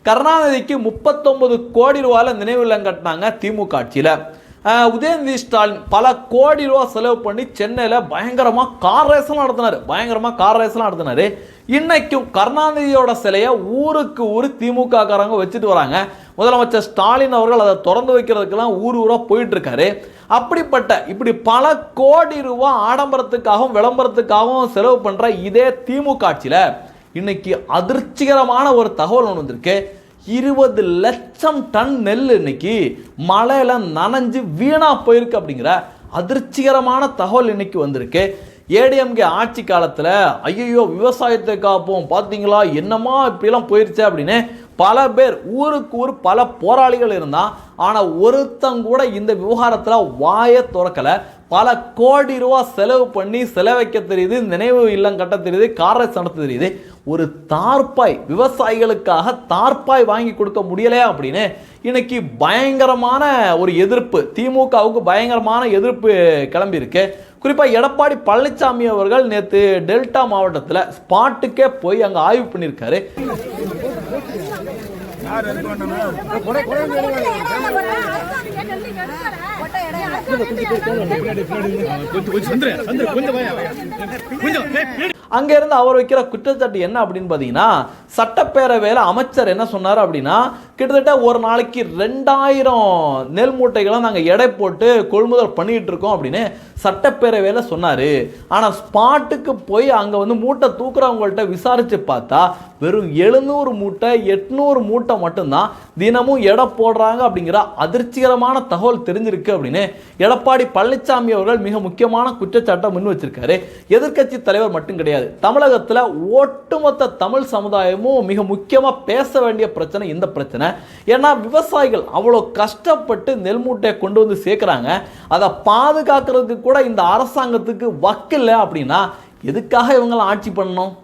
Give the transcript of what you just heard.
கருணாநிதிக்கு 39 கோடி ரூபாயில் நினைவில்லம் கட்டினாங்க திமுக ஆட்சியில். உதயநிதி ஸ்டாலின் பல கோடி ரூபா செலவு பண்ணி சென்னையில் பயங்கரமாக கார் ரேஸ்லாம் நடத்தினார். இன்னைக்கும் கருணாநிதியோட சிலையை ஊருக்கு ஊர் திமுக காரங்க வச்சுட்டு வராங்க. முதலமைச்சர் ஸ்டாலின் அவர்கள் அதை திறந்து வைக்கிறதுக்கெல்லாம் ஊராக போயிட்டு இருக்காரு. அப்படிப்பட்ட இப்படி பல கோடி ரூபா ஆடம்பரத்துக்காகவும் விளம்பரத்துக்காகவும் செலவு பண்ணுற இதே திமுக ஆட்சியில் இன்னைக்கு அதிர்ச்சிகரமான ஒரு தகவல் ஒன்று வந்திருக்கு. 20 லட்சம் டன் நெல் இன்னைக்கு மழையில நனைஞ்சு வீணா போயிருக்கு அப்படிங்கிற அதிர்ச்சிகரமான தகவல் இன்னைக்கு வந்திருக்கு. ஏடிஎம்கே ஆட்சி காலத்தில் ஐயோ விவசாயத்தை காப்போம் பார்த்தீங்களா என்னமா இப்படிலாம் போயிருச்சு அப்படின்னு பல பேர் ஊருக்கு ஊர் பல போராளிகள் இருந்தால், ஆனால் ஒருத்தங்க கூட இந்த விவகாரத்தில் வாயை திறக்கலை. பல கோடி ரூபா செலவு பண்ணி வைக்க தெரியுது, நினைவு இல்லம் கட்ட தெரியுது, கார் ரேஸ் நடத்த தெரியுது. ஒரு தார்பாய் விவசாயிகளுக்காக தார்பாய் வாங்கி கொடுக்க முடியலையா அப்படின்னு இன்னைக்கு பயங்கரமான ஒரு எதிர்ப்பு, திமுகவுக்கு பயங்கரமான எதிர்ப்பு கிளம்பி இருக்கு. குறிப்பாக எடப்பாடி பழனிசாமி அவர்கள் நேற்று டெல்டா மாவட்டத்தில் ஸ்பாட்டுக்கே போய் அங்கே ஆய்வு பண்ணியிருக்காரு. அங்க இருந்து அவர் வைக்கிற குற்றச்சாட்டு என்ன அப்படின்னு பாத்தீங்கன்னா, சட்டப்பேரவையில் அமைச்சர் என்ன சொன்னார் அப்படின்னா, கிட்டத்தட்ட ஒரு நாளைக்கு 2000 நெல் மூட்டைகளை நாங்கள் எடை போட்டு கொள்முதல் பண்ணிட்டு இருக்கோம் அப்படின்னு சட்டப்பேரவையில் சொன்னார். ஆனால் ஸ்பாட்டுக்கு போய் அங்கே வந்து மூட்டை தூக்குறவங்கள்ட்ட விசாரித்து பார்த்தா வெறும் 700 மூட்டை 800 மூட்டை மட்டும்தான் தினமும் எடை போடுறாங்க அப்படிங்கிற அதிர்ச்சிகரமான தகவல் தெரிஞ்சிருக்கு அப்படின்னு எடப்பாடி பழனிசாமி அவர்கள் மிக முக்கியமான குற்றச்சாட்டை முன் வச்சிருக்காரு. எதிர்க்கட்சி தலைவர் மட்டும் கிடையாது, தமிழகத்தில் ஒட்டுமொத்த தமிழ் சமுதாயமும் மிக முக்கியமாக பேச வேண்டிய பிரச்சனை இந்த பிரச்சனை. ஏன்னா விவசாயிகள் அவ்வளோ கஷ்டப்பட்டு நெல் மூட்டையை கொண்டு வந்து சேர்க்குறாங்க, அதை பாதுகாக்கிறதுக்கு கூட இந்த அரசாங்கத்துக்கு வக்கில்லை அப்படின்னா எதுக்காக இவங்களை ஆட்சி பண்ணணும்?